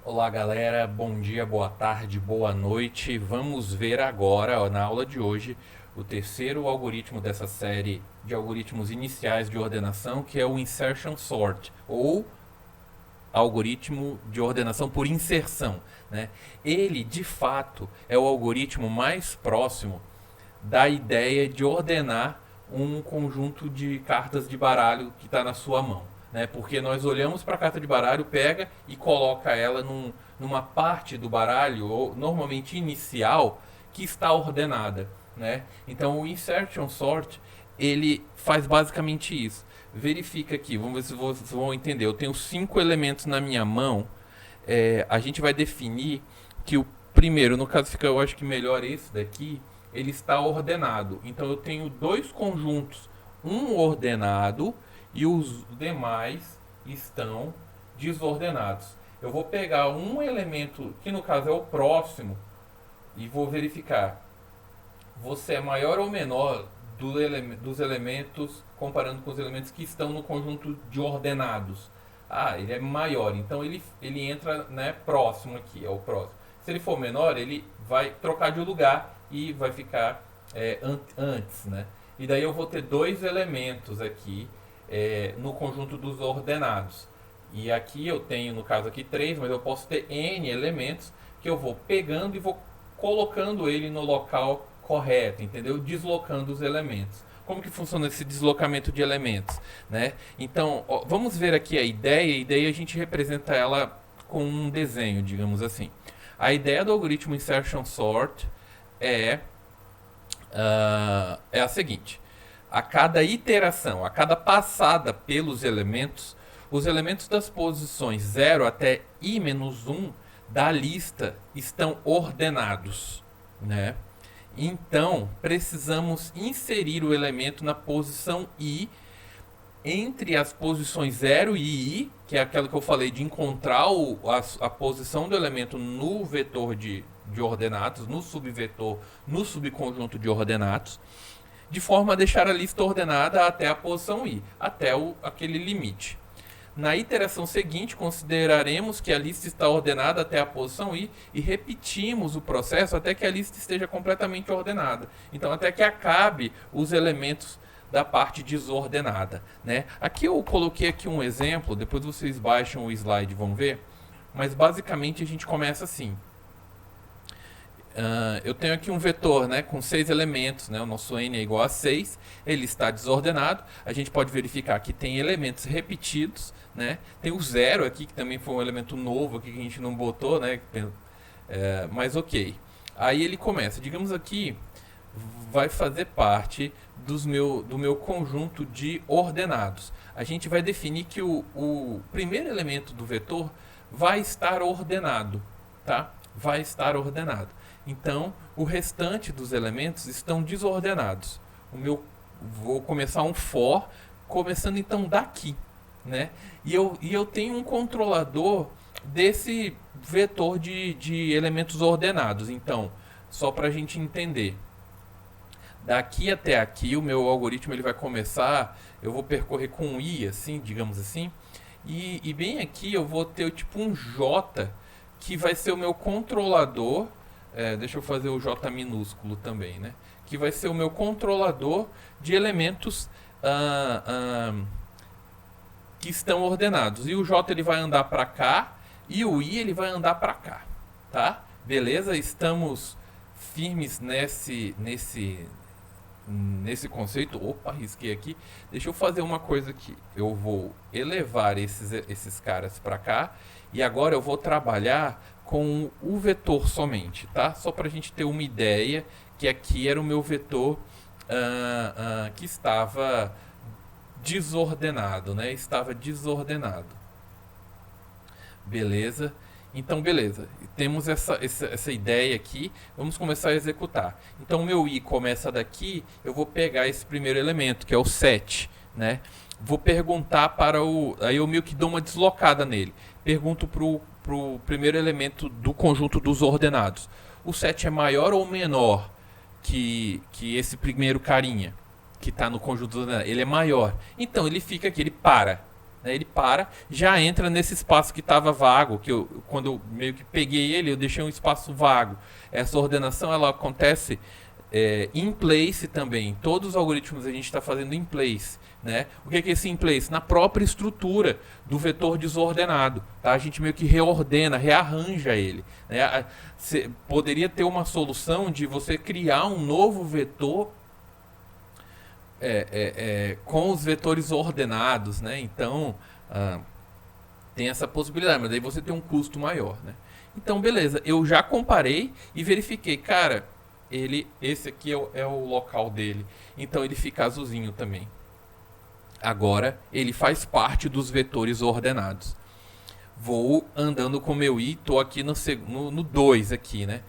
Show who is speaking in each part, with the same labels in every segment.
Speaker 1: Olá galera, bom dia, boa tarde, boa noite. Vamos ver agora, ó, na aula de hoje, o terceiro algoritmo dessa série de algoritmos iniciais de ordenação, que é o Insertion Sort, ou algoritmo de ordenação por inserção, né? Ele, de fato, é o algoritmo mais próximo da ideia de ordenar um conjunto de cartas de baralho que está na sua mão. Né? Porque nós olhamos para a carta de baralho, pega e coloca ela numa parte do baralho, ou normalmente inicial, que está ordenada. Né? Então o Insertion Sort ele faz basicamente isso. Verifica aqui, vamos ver se vocês vão entender. Eu tenho 5 elementos na minha mão. A gente vai definir que o primeiro, no caso fica, eu acho que melhor esse daqui, ele está ordenado. Então eu tenho dois conjuntos, um ordenado e os demais estão desordenados. Eu vou pegar um elemento, que no caso é o próximo, e vou verificar. Você é maior ou menor dos elementos comparando com os elementos que estão no conjunto de ordenados? Ah, ele é maior, então ele entra, né, próximo aqui, é o próximo. Se ele for menor, ele vai trocar de lugar e vai ficar antes, né? E daí eu vou ter dois elementos aqui no conjunto dos ordenados. E aqui eu tenho, no caso aqui, três, mas eu posso ter N elementos que eu vou pegando e vou colocando ele no local correto, entendeu? Deslocando os elementos. Como que funciona esse deslocamento de elementos, né? Então, ó, vamos ver aqui a ideia, e daí a gente representa ela com um desenho, digamos assim. A ideia do algoritmo Insertion Sort é a seguinte: a cada iteração, a cada passada pelos elementos, os elementos das posições 0 até i-1 da lista estão ordenados, né? Então, precisamos inserir o elemento na posição i entre as posições 0 e i, que é aquela que eu falei de encontrar a posição do elemento no vetor de ordenados, no subvetor, no subconjunto de ordenados, de forma a deixar a lista ordenada até a posição i, até aquele limite. Na iteração seguinte, consideraremos que a lista está ordenada até a posição i e repetimos o processo até que a lista esteja completamente ordenada. Então, até que acabe os elementos da parte desordenada, né? Aqui eu coloquei aqui um exemplo, depois vocês baixam o slide e vão ver, mas basicamente a gente começa assim. Eu tenho aqui um vetor, né, com 6 elementos, né, o nosso n é igual a 6, ele está desordenado, a gente pode verificar que tem elementos repetidos, né, tem o 0 aqui, que também foi um elemento novo aqui que a gente não botou, né, mas ok. Aí ele começa, digamos aqui, vai fazer parte do meu conjunto de ordenados. A gente vai definir que o primeiro elemento do vetor vai estar ordenado, tá? Vai estar ordenado. Então, o restante dos elementos estão desordenados. Vou começar um for, começando então daqui, né? E eu tenho um controlador desse vetor de elementos ordenados. Então, só para a gente entender, daqui até aqui o meu algoritmo ele vai começar, eu vou percorrer com um i, assim, digamos assim, e bem aqui eu vou ter tipo um j que vai ser o meu controlador. Deixa eu fazer o J minúsculo também, né? Que vai ser o meu controlador de elementos que estão ordenados. E o J ele vai andar para cá e o I ele vai andar para cá, tá? Beleza? Estamos firmes nesse conceito. Opa, risquei aqui. Deixa eu fazer uma coisa aqui. Eu vou elevar esses caras para cá e agora eu vou trabalhar com o vetor somente, tá? Só para a gente ter uma ideia que aqui era o meu vetor que estava desordenado, né? Estava desordenado. Beleza? Então, beleza. Temos essa ideia aqui. Vamos começar a executar. Então, o meu i começa daqui. Eu vou pegar esse primeiro elemento, que é o 7, né? Vou perguntar para o... Aí eu meio que dou uma deslocada nele. Pergunto para o primeiro elemento do conjunto dos ordenados. O 7 é maior ou menor que esse primeiro carinha que está no conjunto dos ordenados? Ele é maior. Então, ele fica aqui, ele para. né? Ele para, já entra nesse espaço que estava vago, quando eu meio que peguei ele, eu deixei um espaço vago. Essa ordenação ela acontece in place também. Todos os algoritmos a gente está fazendo in place, né? O que é esse in place? Na própria estrutura do vetor desordenado, tá? A gente meio que reordena, rearranja ele, né? Poderia ter uma solução de você criar um novo vetor com os vetores ordenados, né? Então tem essa possibilidade, mas aí você tem um custo maior, né? Então beleza, eu já comparei e verifiquei, cara, esse aqui é o local dele, então ele fica azulzinho também. Agora ele faz parte dos vetores ordenados. Vou andando com o meu i, tô aqui no 2 aqui, né?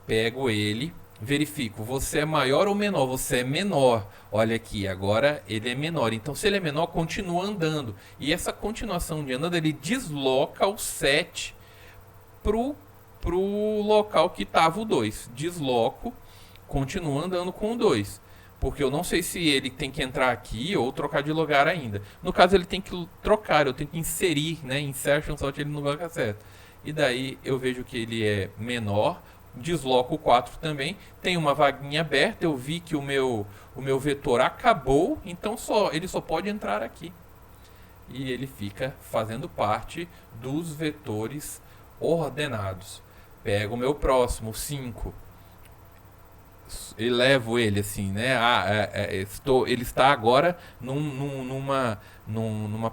Speaker 1: Pego ele, verifico, você é maior ou menor? Você é menor. Olha aqui, agora ele é menor. Então, se ele é menor, continua andando. E essa continuação de andando, ele desloca o 7 pro local que estava o 2. Desloco, continuo andando com o 2. Porque eu não sei se ele tem que entrar aqui ou trocar de lugar ainda. No caso, ele tem que trocar, eu tenho que inserir, né? Insertion, só ele no lugar certo. E daí eu vejo que ele é menor. Desloco o 4 também, tem uma vaguinha aberta, eu vi que o meu vetor acabou, então ele só pode entrar aqui. E ele fica fazendo parte dos vetores ordenados. Pego o meu próximo, 5, elevo ele assim, né? Ele está agora numa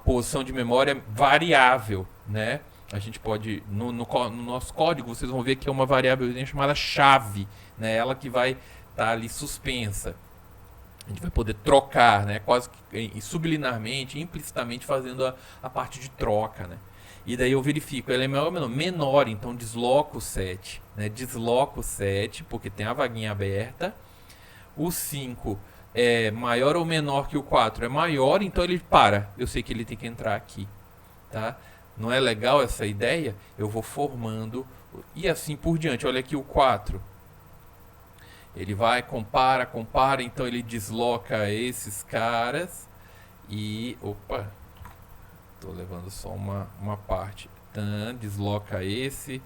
Speaker 1: posição de memória variável, né? A gente pode, no nosso código, vocês vão ver que é uma variável chamada chave, né? Ela que vai estar ali suspensa. A gente vai poder trocar, né? Quase que subliminarmente, implicitamente fazendo a parte de troca, né? E daí eu verifico, ele é maior ou menor? Menor, então desloco o 7, né? Desloco o 7, porque tem a vaguinha aberta. O 5 é maior ou menor que o 4? É maior, então ele para. Eu sei que ele tem que entrar aqui, tá? Não é legal essa ideia? Eu vou formando e assim por diante. Olha aqui o 4. Ele vai, compara, então ele desloca esses caras e... Opa! Tô levando só uma parte. Desloca esse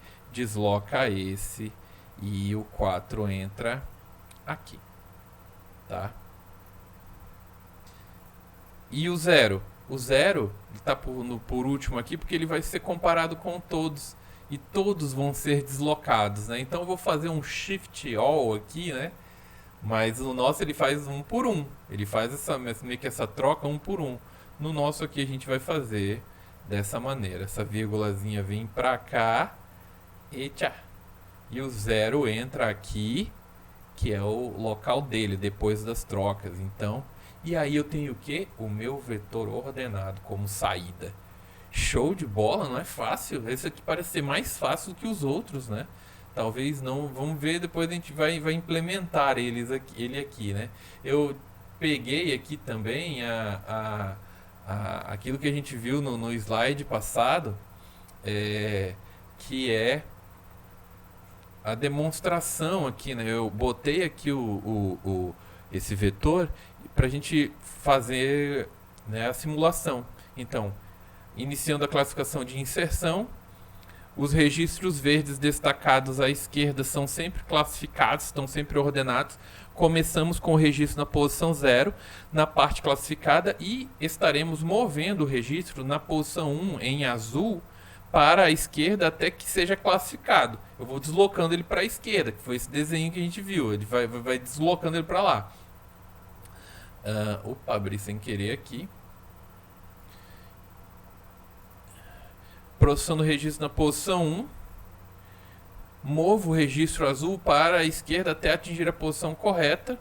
Speaker 1: e o 4 entra aqui, tá? E o 0? O 0 está por último aqui porque ele vai ser comparado com todos e todos vão ser deslocados, né? Então eu vou fazer um shift all aqui, né? Mas no nosso ele faz um por um. Ele faz meio que essa troca um por um. No nosso aqui a gente vai fazer dessa maneira. Essa vírgulazinha vem pra cá e tchá. E o 0 entra aqui, que é o local dele depois das trocas. Então, e aí eu tenho o que? O meu vetor ordenado como saída. Show de bola, não é fácil. Esse aqui parece ser mais fácil do que os outros, né? Talvez não. Vamos ver, depois a gente vai implementar ele aqui, né? Eu peguei aqui também aquilo que a gente viu no slide passado, que é a demonstração aqui, né? Eu botei aqui esse vetor para a gente fazer, né, a simulação. Então, iniciando a classificação de inserção, os registros verdes destacados à esquerda são sempre classificados, estão sempre ordenados. Começamos com o registro na posição 0, na parte classificada, e estaremos movendo o registro na posição 1, em azul, para a esquerda até que seja classificado. Eu vou deslocando ele para a esquerda, que foi esse desenho que a gente viu. Ele vai deslocando ele para lá. Opa, abri sem querer aqui. Processando o registro na posição 1. Movo o registro azul para a esquerda até atingir a posição correta.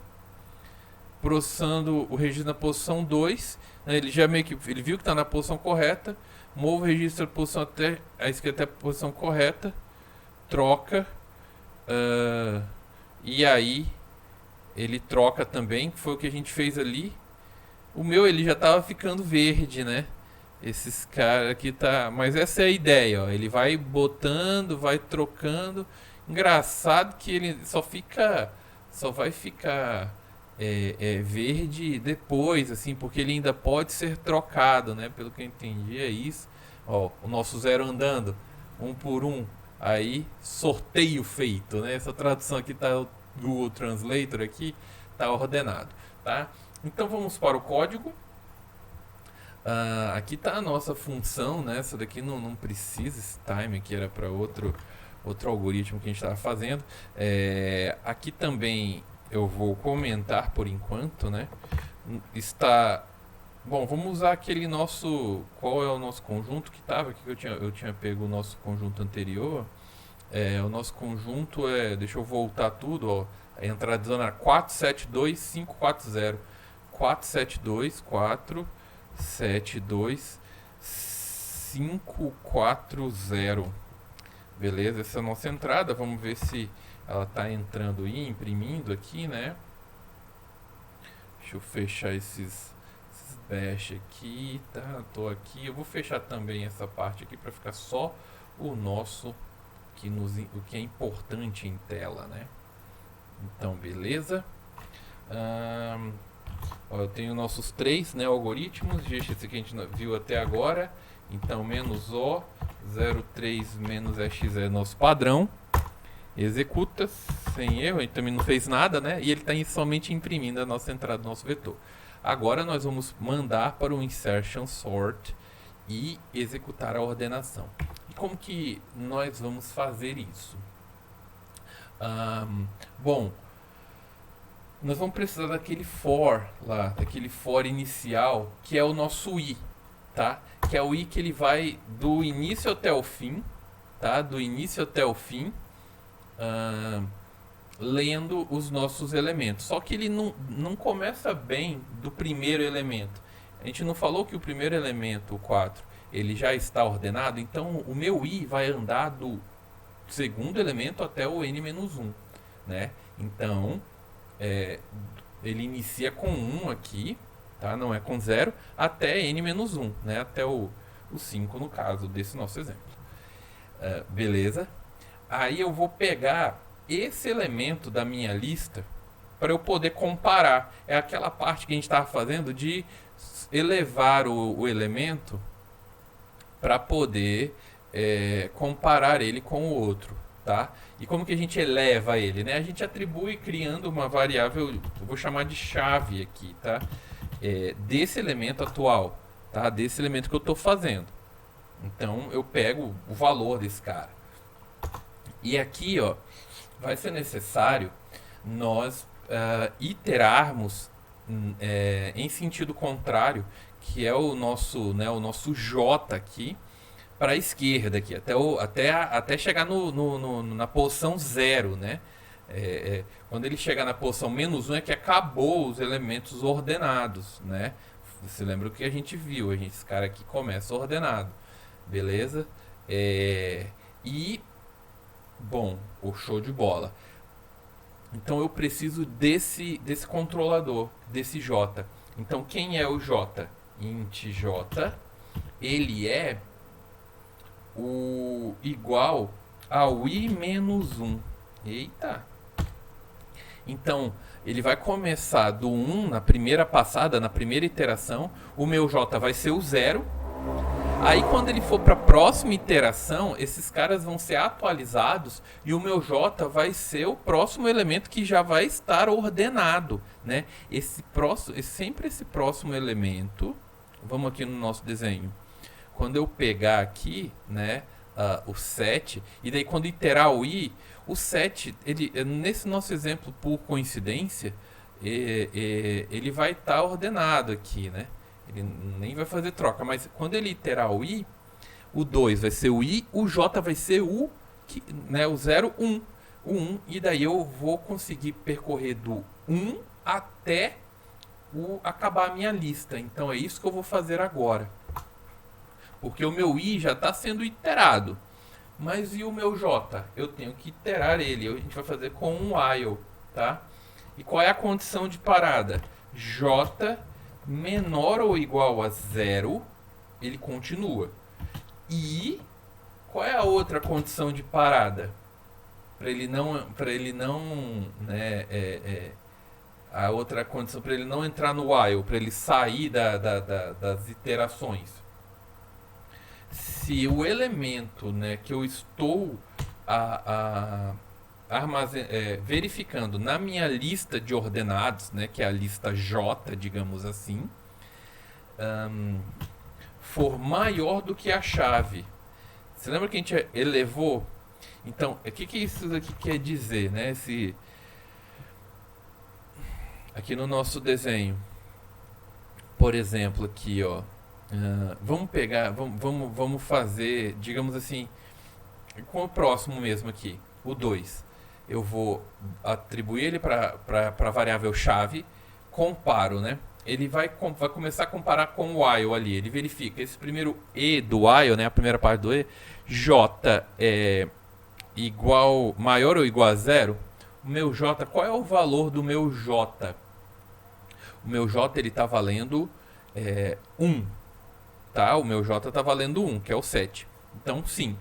Speaker 1: Processando o registro na posição 2. Ele já meio que ele viu que está na posição correta. Movo o registro na posição até a esquerda até a posição correta. Troca. E aí ele troca também, que foi o que a gente fez ali. O meu ele já estava ficando verde, né? Esses caras aqui tá... Mas essa é a ideia, ó. Ele vai botando, vai trocando. Engraçado que ele só vai ficar verde depois, assim, porque ele ainda pode ser trocado, né? Pelo que eu entendi é isso. Ó, o nosso zero andando, um por um, aí sorteio feito, né? Essa tradução aqui tá o Google Translator aqui, tá ordenado, tá? Então vamos para o código. Aqui está a nossa função, né? Essa daqui não precisa, esse time aqui era para outro algoritmo que a gente estava fazendo. Aqui também eu vou comentar por enquanto, né? Bom, vamos usar aquele nosso... Qual é o nosso conjunto que estava aqui? Eu tinha pego o nosso conjunto anterior. O nosso conjunto deixa eu voltar tudo, ó. A entrada de zona 472540. 472540. Beleza, essa é a nossa entrada. Vamos ver se ela está entrando e imprimindo aqui, né? Deixa eu fechar esses bash aqui, tá? Tô aqui. Eu vou fechar também essa parte aqui para ficar só o nosso o que é importante em tela, né? Então, beleza. Eu tenho nossos três, né, algoritmos. Esse aqui a gente viu até agora. Então, menos O, 03 menos EX é nosso padrão. Executa sem erro, a gente também não fez nada, né? E ele está somente imprimindo a nossa entrada do nosso vetor. Agora nós vamos mandar para o insertion sort e executar a ordenação. E como que nós vamos fazer isso? Bom, nós vamos precisar daquele for lá, daquele for inicial, que é o nosso i, tá? Que é o i que ele vai do início até o fim, tá? Do início até o fim, lendo os nossos elementos. Só que ele não começa bem do primeiro elemento. A gente não falou que o primeiro elemento, o 4, ele já está ordenado, então o meu i vai andar do segundo elemento até o n-1, né? Então, ele inicia com 1 aqui, tá? Não é com 0, até n-1, né? Até o 5 no caso desse nosso exemplo. Beleza? Aí eu vou pegar esse elemento da minha lista para eu poder comparar. É aquela parte que a gente estava fazendo de elevar o elemento para poder comparar ele com o outro, tá? E como que a gente eleva ele, né? A gente atribui criando uma variável, eu vou chamar de chave aqui, tá? Desse elemento atual, tá? Desse elemento que eu estou fazendo. Então eu pego o valor desse cara. E aqui, ó, vai ser necessário nós iterarmos em sentido contrário, que é o nosso J aqui, para a esquerda aqui, até chegar na posição 0, né? Quando ele chegar na posição -1 é que acabou os elementos ordenados, né? Você lembra o que a gente viu? Esse cara aqui começa ordenado, beleza? Bom, o show de bola. Então eu preciso desse controlador, desse J. Então quem é o J? Int J, ele é o igual ao i-1. Eita! Então, ele vai começar do 1 na primeira passada, na primeira iteração. O meu J vai ser o 0. Aí, quando ele for para a próxima iteração, esses caras vão ser atualizados e o meu J vai ser o próximo elemento que já vai estar ordenado, né? Sempre esse próximo elemento. Vamos aqui no nosso desenho. Quando eu pegar aqui, né, o 7, e daí quando iterar o i, o 7, nesse nosso exemplo, por coincidência, ele vai estar ordenado aqui, né? Ele nem vai fazer troca, mas quando ele iterar o i, o 2 vai ser o i, o j vai ser o 0, 1. O 1, e daí eu vou conseguir percorrer do 1 até acabar a minha lista. Então é isso que eu vou fazer agora. Porque o meu i já está sendo iterado. Mas e o meu j? Eu tenho que iterar ele. A gente vai fazer com um while, tá? E qual é a condição de parada? J menor ou igual a 0, ele continua. E qual é a outra condição de parada? Para ele não A outra condição para ele não entrar no while, para ele sair das iterações. Se o elemento, né, que eu estou verificando na minha lista de ordenados, né, que é a lista J, digamos assim, for maior do que a chave. Você lembra que a gente elevou? Então, o que isso aqui quer dizer, né? Aqui no nosso desenho, por exemplo, aqui, ó, vamos fazer, digamos assim, com o próximo mesmo aqui, o 2. Eu vou atribuir ele para a variável chave, comparo, né? Ele vai começar a comparar com o while ali. Ele verifica esse primeiro e do while, né? A primeira parte do e, j é igual, maior ou igual a zero. O meu j, qual é o valor do meu j? O meu j ele está valendo 1, tá? O meu j está valendo 1, que é o 7. Então, sim.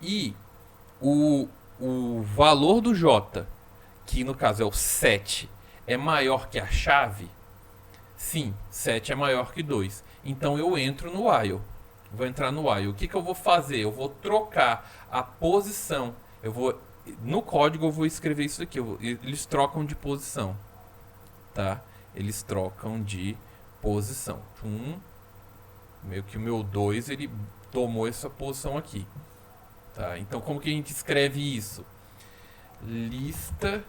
Speaker 1: E o valor do j, que no caso é o 7, é maior que a chave? Sim, 7 é maior que 2. Então eu entro no while. Vou entrar no while. O que eu vou fazer? Eu vou trocar a posição. No código eu vou escrever isso aqui. Eles trocam de posição. Tá? Eles trocam de posição. Meio que o meu 2 ele tomou essa posição aqui. Tá? Então como que a gente escreve isso? Lista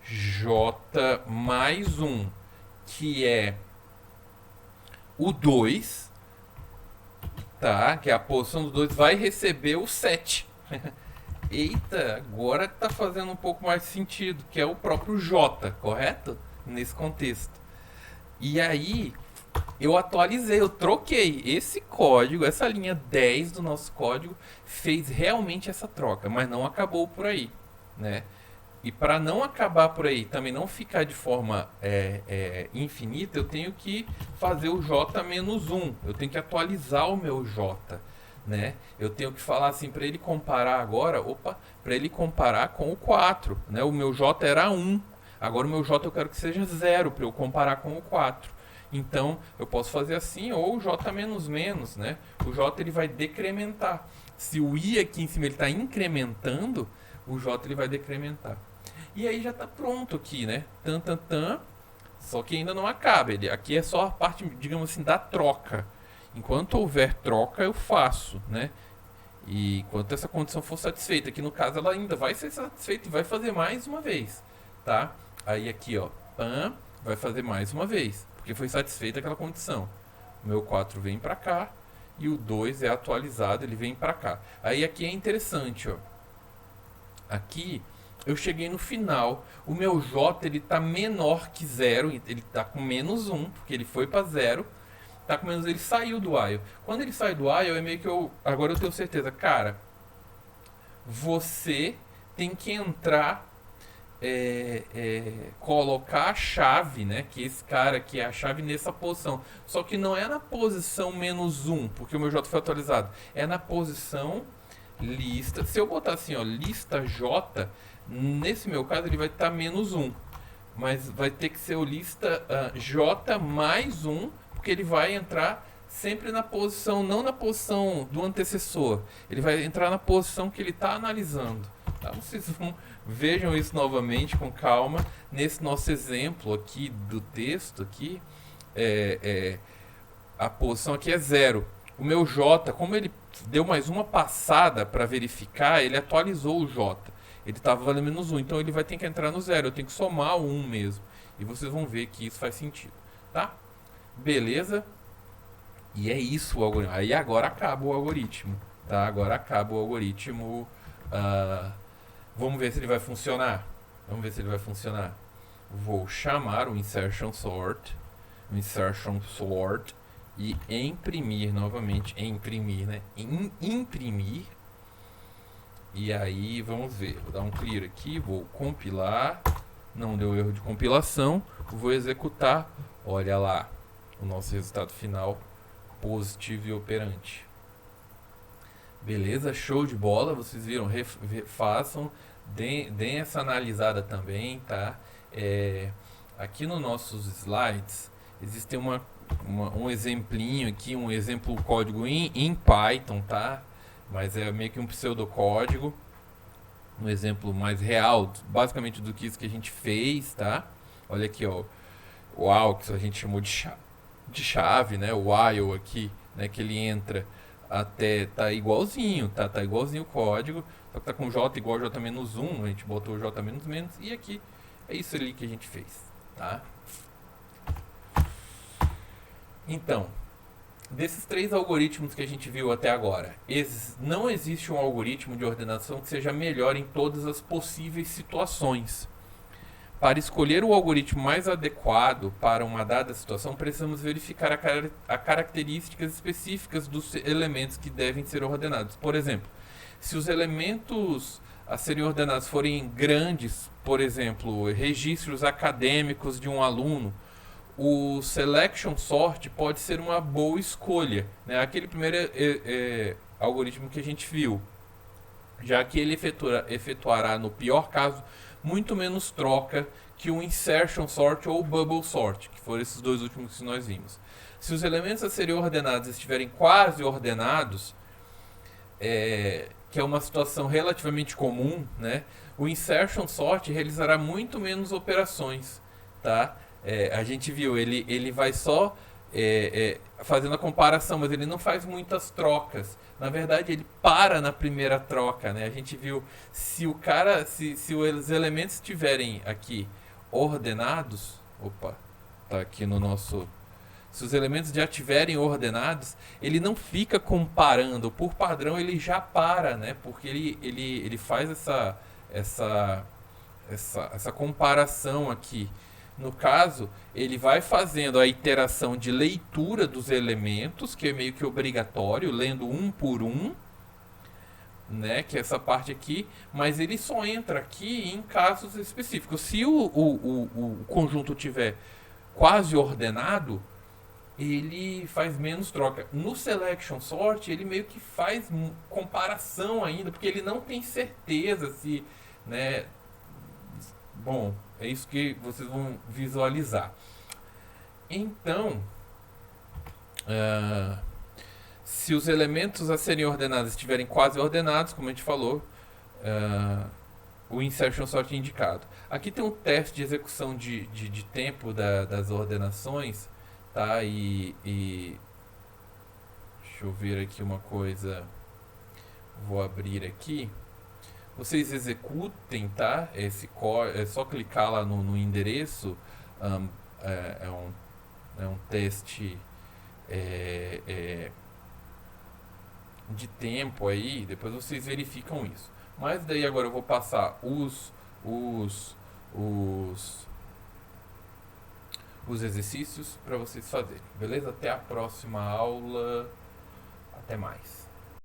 Speaker 1: J mais 1, que é o 2, tá? Que é a posição do 2, vai receber o 7. Eita, agora tá fazendo um pouco mais sentido, que é o próprio J, correto? Nesse contexto. E aí, eu atualizei, eu troquei esse código, essa linha 10 do nosso código, fez realmente essa troca, mas não acabou por aí, né? E para não acabar por aí, também não ficar de forma infinita, eu tenho que fazer o j menos 1. Eu tenho que atualizar o meu j, né? Eu tenho que falar assim para ele comparar agora, para ele comparar com o 4, né? O meu j era 1. Agora o meu j eu quero que seja 0 para eu comparar com o 4. Então eu posso fazer assim, ou o j menos menos, né? O j ele vai decrementar. Se o i aqui em cima ele está incrementando, o j ele vai decrementar. E aí já está pronto aqui, né? Só que ainda não acaba. Aqui é só a parte, digamos assim, da troca. Enquanto houver troca, eu faço, né? E enquanto essa condição for satisfeita, que no caso ela ainda vai ser satisfeita e vai fazer mais uma vez, tá? Aí aqui, ó, vai fazer mais uma vez, porque foi satisfeita aquela condição. O meu 4 vem para cá e o 2 é atualizado, ele vem para cá. Aí aqui é interessante, ó. Aqui eu cheguei no final, o meu j ele tá menor que 0, ele tá com menos 1, porque ele foi para 0, tá com menos, ele saiu do while. Quando ele sai do while, é meio que agora eu tenho certeza, cara, você tem que entrar, colocar a chave, né, que esse cara aqui é a chave nessa posição, só que não é na posição menos 1, porque o meu j foi atualizado, é na posição lista, se eu botar assim, ó, lista j, nesse meu caso ele vai estar menos 1, mas vai ter que ser o lista j mais 1, porque ele vai entrar sempre na posição, não na posição do antecessor, ele vai entrar na posição que ele está analisando. Tá? Vocês vejam isso novamente com calma. Nesse nosso exemplo aqui do texto aqui, a posição aqui é 0. O meu j, como ele deu mais uma passada para verificar, ele atualizou o j. Ele estava valendo menos 1, então ele vai ter que entrar no 0. Eu tenho que somar o 1 mesmo. E vocês vão ver que isso faz sentido. Tá? Beleza? E é isso o algoritmo. Aí agora acaba o algoritmo. Tá? Agora acaba o algoritmo. Vamos ver se ele vai funcionar. Vamos ver se ele vai funcionar. Vou chamar o insertion sort. E imprimir novamente. Imprimir, né? Imprimir. E aí, vamos ver. Vou dar um clear aqui, vou compilar. Não deu erro de compilação. Vou executar. Olha lá, o nosso resultado final positivo e operante. Beleza, show de bola. Vocês viram, façam, deem essa analisada também, tá? É, aqui nos nossos slides existe um exemplinho aqui, um exemplo código em Python, tá? Mas é meio que um pseudocódigo, um exemplo mais real, basicamente do que isso que a gente fez, tá? Olha aqui, ó, o AUX a gente chamou de chave, né? O while aqui, né? Que ele entra até tá igualzinho, tá igualzinho o código, só que tá com J igual a J menos 1, a gente botou J menos menos e aqui é isso ali que a gente fez, tá? Então, desses três algoritmos que a gente viu até agora, não existe um algoritmo de ordenação que seja melhor em todas as possíveis situações. Para escolher o algoritmo mais adequado para uma dada situação, precisamos verificar as características específicas dos elementos que devem ser ordenados. Por exemplo, se os elementos a serem ordenados forem grandes, por exemplo, registros acadêmicos de um aluno, o selection sort pode ser uma boa escolha, né? Aquele primeiro algoritmo que a gente viu, já que ele efetuará, no pior caso, muito menos troca que o insertion sort ou o bubble sort, que foram esses dois últimos que nós vimos. Se os elementos a serem ordenados estiverem quase ordenados, que é uma situação relativamente comum, né? O insertion sort realizará muito menos operações, tá? A gente viu, ele vai só fazendo a comparação, mas ele não faz muitas trocas. Na verdade, ele para na primeira troca, né? A gente viu, se os elementos estiverem aqui ordenados, opa, tá aqui no nosso. Se os elementos já estiverem ordenados, ele não fica comparando. Por padrão, ele já para, né? Porque ele faz essa comparação aqui. No caso, ele vai fazendo a iteração de leitura dos elementos, que é meio que obrigatório, lendo um por um, né, que é essa parte aqui, mas ele só entra aqui em casos específicos. Se o conjunto tiver quase ordenado, ele faz menos troca. No selection sort, ele meio que faz comparação ainda, porque ele não tem certeza se, né, bom, é isso que vocês vão visualizar. Então, se os elementos a serem ordenados estiverem quase ordenados, como a gente falou, o insertion sort é indicado. Aqui tem um teste de execução de tempo das ordenações, tá? E deixa eu ver aqui uma coisa. Vou abrir aqui. Vocês executem, tá? É só clicar lá no endereço. É um teste de tempo aí. Depois vocês verificam isso. Mas daí agora eu vou passar os exercícios para vocês fazerem. Beleza? Até a próxima aula. Até mais.